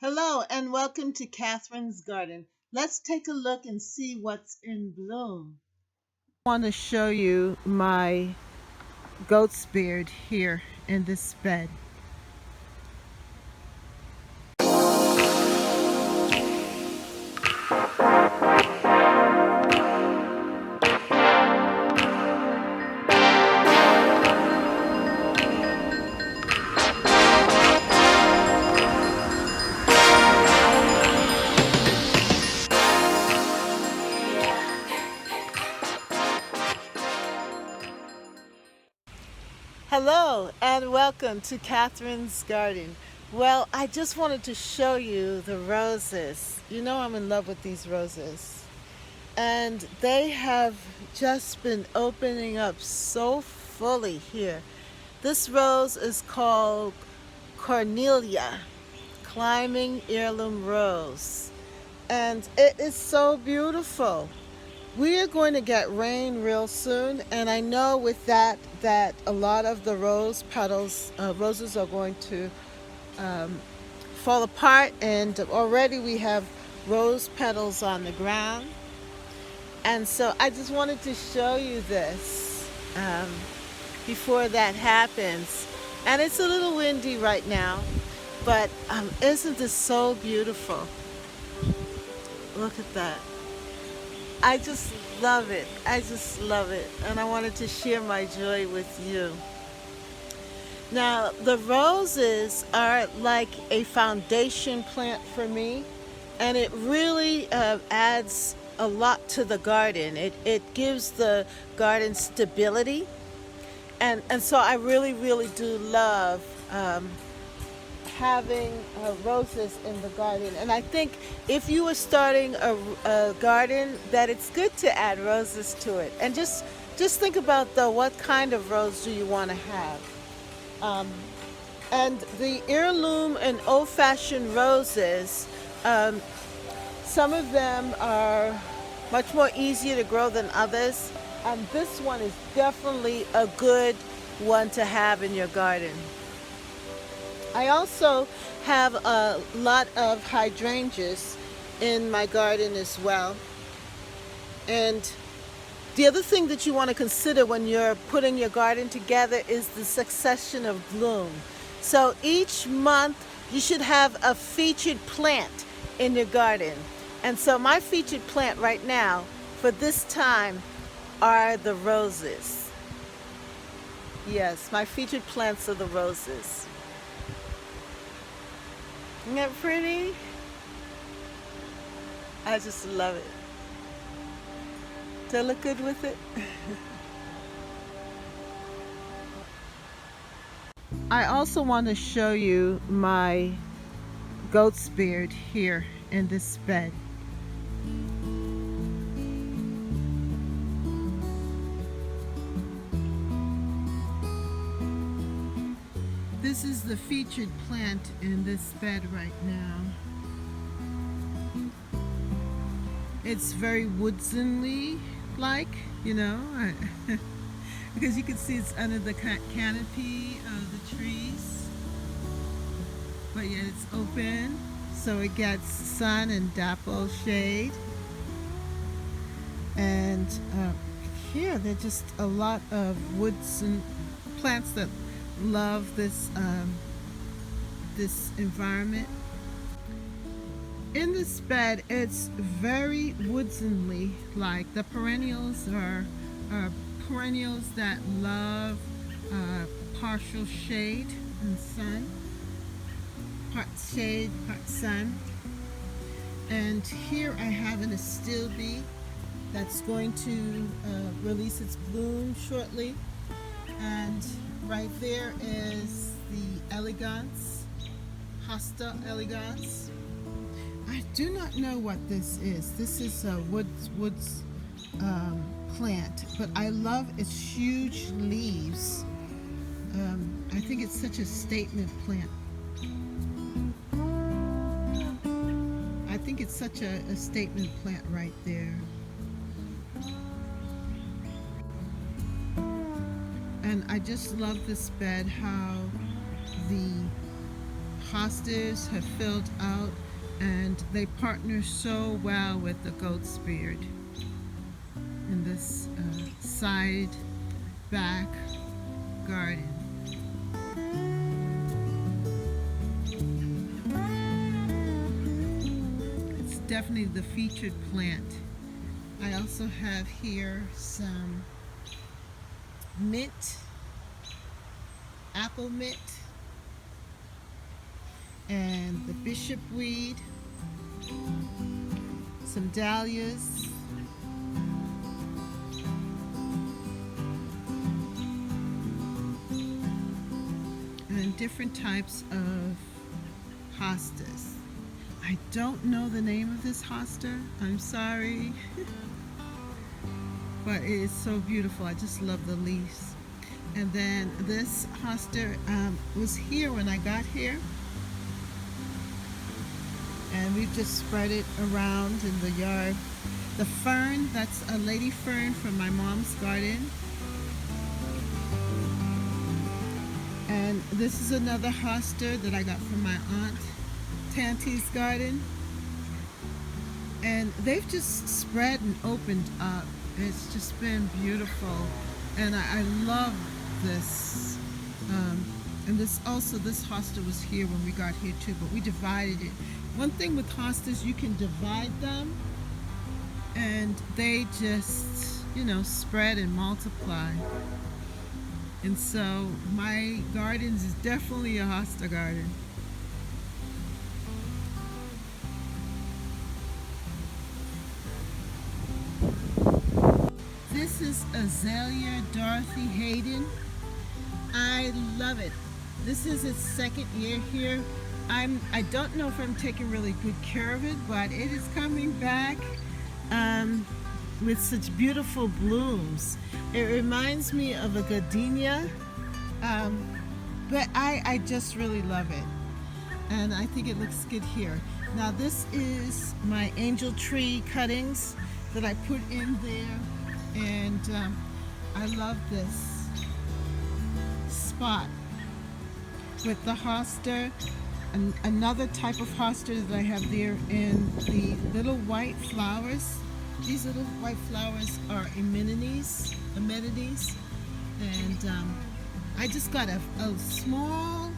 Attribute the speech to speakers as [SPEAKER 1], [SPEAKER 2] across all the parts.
[SPEAKER 1] Hello and welcome to Catherine's Garden. Let's take a look and see what's in bloom. I want to show you my goat's beard here in this bed. Hello and welcome to Catherine's Garden. Well, I just wanted to show you the roses. You know I'm in love with these roses. And they have just been opening up so fully here. This rose is called Cornelia, Climbing Heirloom Rose. And it is so beautiful. We are going to get rain real soon, and I know with that a lot of the rose petals, roses are going to fall apart, and already we have rose petals on the ground. And so I just wanted to show you this before that happens. And it's a little windy right now, but isn't this so beautiful? Look at that. I just love it. I just love it. And I wanted to share my joy with you. Now, the roses are like a foundation plant for me, and it really adds a lot to the garden. It gives the garden stability. And so I really do love having roses in the garden. And I think if you were starting a garden, that it's good to add roses to it. And just think about though, what kind of rose do you want to have? And the heirloom and old-fashioned roses, some of them are much more easier to grow than others. And this one is definitely a good one to have in your garden. I also have a lot of hydrangeas in my garden as well. And the other thing that you want to consider when you're putting your garden together is the succession of bloom. So each month you should have a featured plant in your garden. And so my featured plant right now for this time are the roses. Yes, my featured plants are the roses. Isn't that pretty? I just love it. Do I look good with it? I also want to show you my goat's beard here in this bed. This is the featured plant in this bed right now. It's very woodlandy like, you know, because you can see it's under the canopy of the trees, but yet it's open, so it gets sun and dapple shade. And here there are just a lot of woods and plants that love this this environment. In this bed, it's very woodlandy like. The perennials are perennials that love partial shade and sun, part shade, part sun. And here I have an astilbe that's going to release its bloom shortly. And right there is the elegance, Hosta elegans. I do not know what this is. This is a woods plant, but I love its huge leaves. I think it's such a statement plant. I think it's such a statement plant right there. And I just love this bed, how the hostas have filled out, and they partner so well with the Goatsbeard in this side back garden. It's definitely the featured plant. I also have here some mint, apple mint, and the bishop weed, some dahlias, and different types of hostas. I don't know the name of this hosta, I'm sorry. But it is so beautiful. I just love the leaves. And then this hosta was here when I got here, and we've just spread it around in the yard. The fern, that's a lady fern from my mom's garden. And this is another hosta that I got from my aunt Tanti's garden. And they've just spread and opened up. It's just been beautiful, and I love this. And this hosta was here when we got here too, but we divided it. One thing with hostas, you can divide them, and they just, you know, spread and multiply. And so my gardens is definitely a hosta garden. This is Azalea Dorothy Hayden. I love it. This is its second year here. I don't know if I'm taking really good care of it, but it is coming back with such beautiful blooms. It reminds me of a gardenia, but I just really love it, and I think it looks good here. Now this is my angel tree cuttings that I put in there, and I love this spot with the hosta. Another type of hosta that I have there, in the little white flowers. These little white flowers are amenities, and I just got a small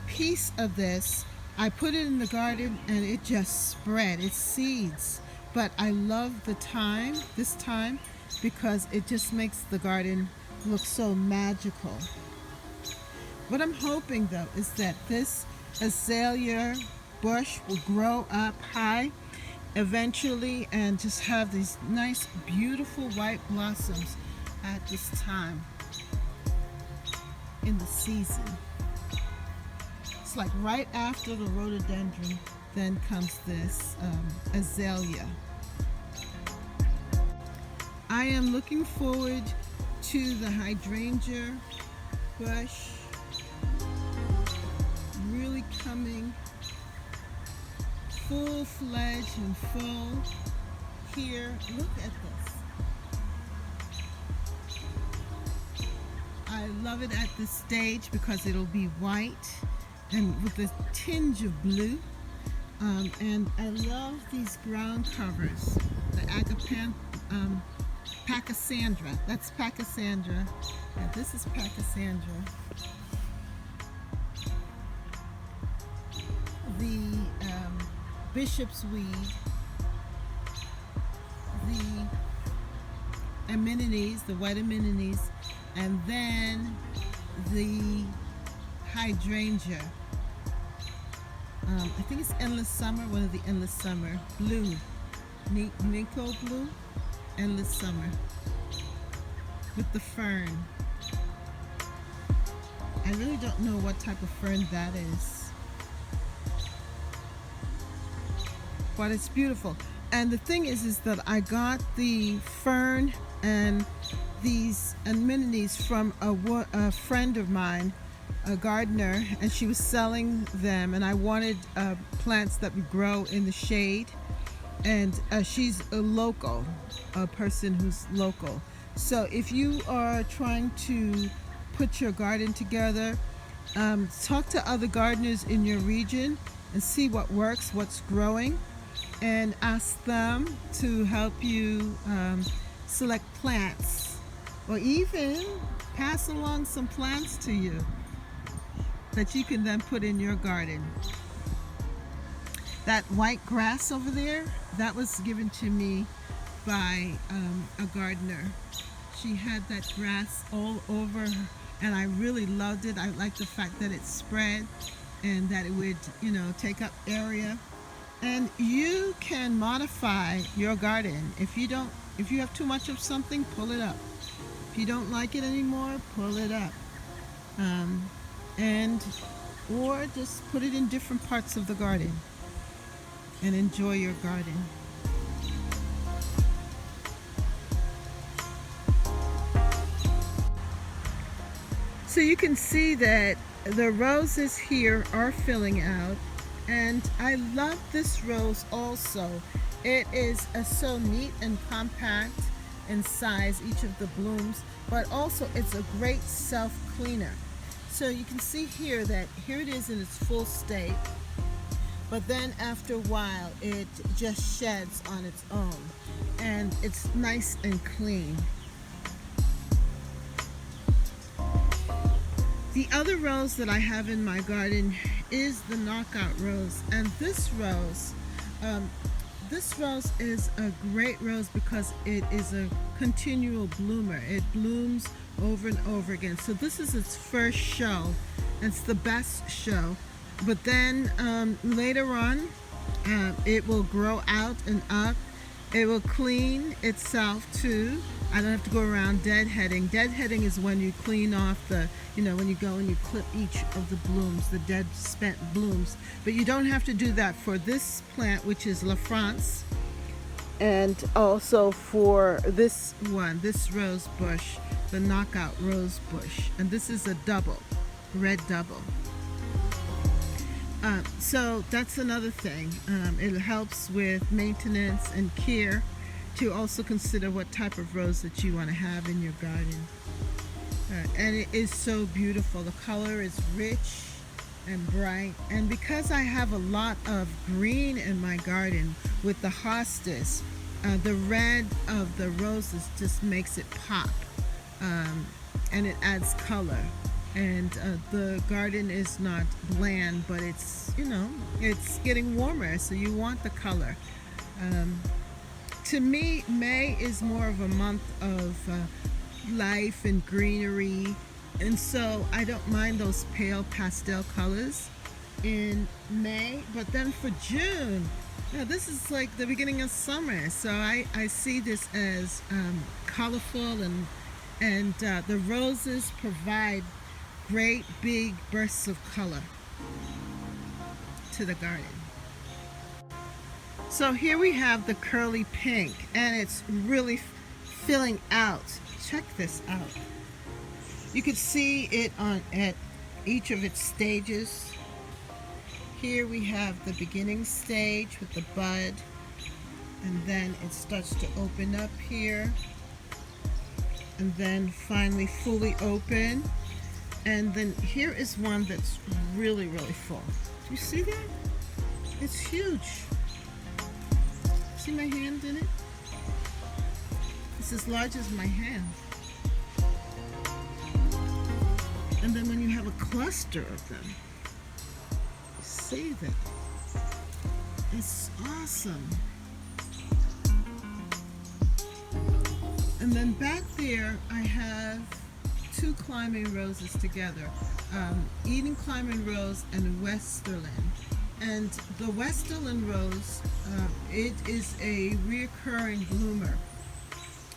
[SPEAKER 1] piece of this. I put it in the garden, and it just spread. It's seeds, but I love this time, because it just makes the garden look so magical. What I'm hoping though is that this azalea bush will grow up high eventually and just have these nice beautiful white blossoms at this time in the season. It's like right after the rhododendron, then comes this azalea. I am looking forward to the hydrangea bush really coming full-fledged and full here. Look at this. I love it at this stage because it'll be white and with a tinge of blue. And I love these ground covers, the Pachysandra. That's Pachysandra. Yeah, this is Pachysandra. The bishop's weed, the amenities, the white amenities, and then the hydrangea. I think it's Endless Summer, one of the Endless Summer. Blue, Nico Blue, Endless Summer. With the fern. I really don't know what type of fern that is. But it's beautiful. And the thing is that I got the fern and these amenities from a friend of mine, a gardener, and she was selling them, and I wanted plants that would grow in the shade, and she's a person who's local. So if you are trying to put your garden together, Talk to other gardeners in your region and see what works, what's growing, and ask them to help you select plants, or even pass along some plants to you that you can then put in your garden. That white grass over there, that was given to me by a gardener. She had that grass all over, and I really loved it. I liked the fact that it spread and that it would, take up area. And you can modify your garden. If you have too much of something, pull it up. If you don't like it anymore, pull it up. Or just put it in different parts of the garden and enjoy your garden. So you can see that the roses here are filling out, and I love this rose also. It is so neat and compact in size, each of the blooms, but also it's a great self-cleaner. So you can see here that here it is in its full state, but then after a while it just sheds on its own, and it's nice and clean. The other rose that I have in my garden is the knockout rose, and this rose is a great rose because it is a continual bloomer. It blooms over and over again. So this is its first show. It's the best show, but then later on it will grow out and up. It will clean itself too. I don't have to go around deadheading. Deadheading is when you clean off the, when you go and you clip each of the blooms, the dead spent blooms. But you don't have to do that for this plant, which is La France, and also for this one, this rose bush, the knockout rose bush. And this is a double, red double. So that's another thing. It helps with maintenance and care, to also consider what type of rose that you want to have in your garden. And it is so beautiful. The color is rich and bright. And because I have a lot of green in my garden with the hostas, the red of the roses just makes it pop. And it adds color. And the garden is not bland, but it's, it's getting warmer, so you want the color. To me, May is more of a month of life and greenery, and so I don't mind those pale pastel colors in May. But then for June, this is like the beginning of summer, so I see this as colorful, and the roses provide great big bursts of color to the garden. So here we have the curly pink, and it's really filling out. Check this out. You can see it at each of its stages. Here we have the beginning stage with the bud, and then it starts to open up here, and then finally fully open. And then here is one that's really, really full. Do you see that? It's huge. See my hand in it? It's as large as my hand. And then when you have a cluster of them, you see that? It's awesome. And then back there, I have two climbing roses together, Eden climbing rose and Westerland. And the Westerland rose, it is a reoccurring bloomer.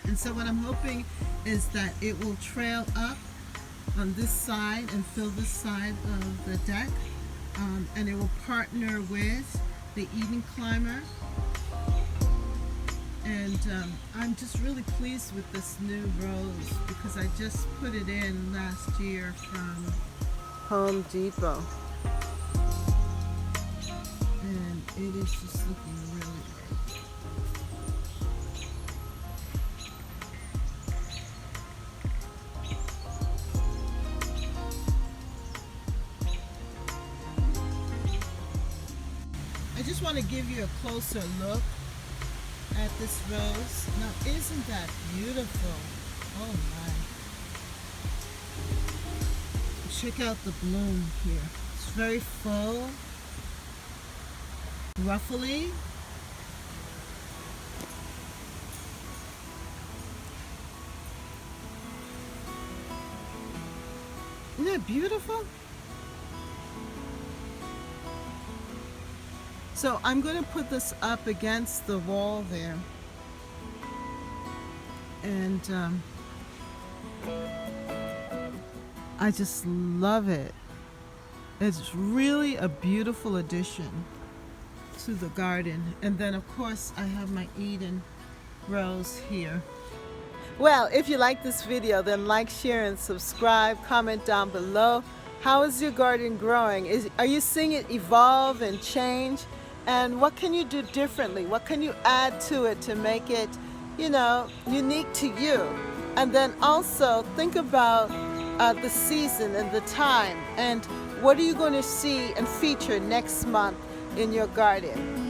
[SPEAKER 1] And so what I'm hoping is that it will trail up on this side and fill this side of the deck, and it will partner with the Eden climber. And I'm just really pleased with this new rose because I just put it in last year from Home Depot. And it is just looking really great. I just want to give you a closer look at this rose. Now, isn't that beautiful? Oh my. Check out the bloom here. It's very full, ruffly. Isn't that beautiful? So I'm going to put this up against the wall there. And I just love it. It's really a beautiful addition to the garden. And then of course I have my Eden rose here. Well, if you like this video, then like, share, and subscribe. Comment down below. How is your garden growing? Are you seeing it evolve and change? And what can you do differently? What can you add to it to make it, you know, unique to you? And then also think about the season and the time, and what are you going to see and feature next month in your garden?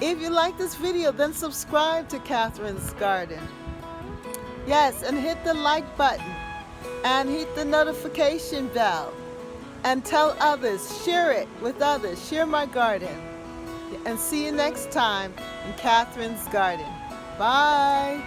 [SPEAKER 1] If you like this video, then subscribe to Catherine's Garden. Yes, and hit the like button and hit the notification bell and tell others, share it with others, share my garden. And see you next time in Catherine's Garden. Bye.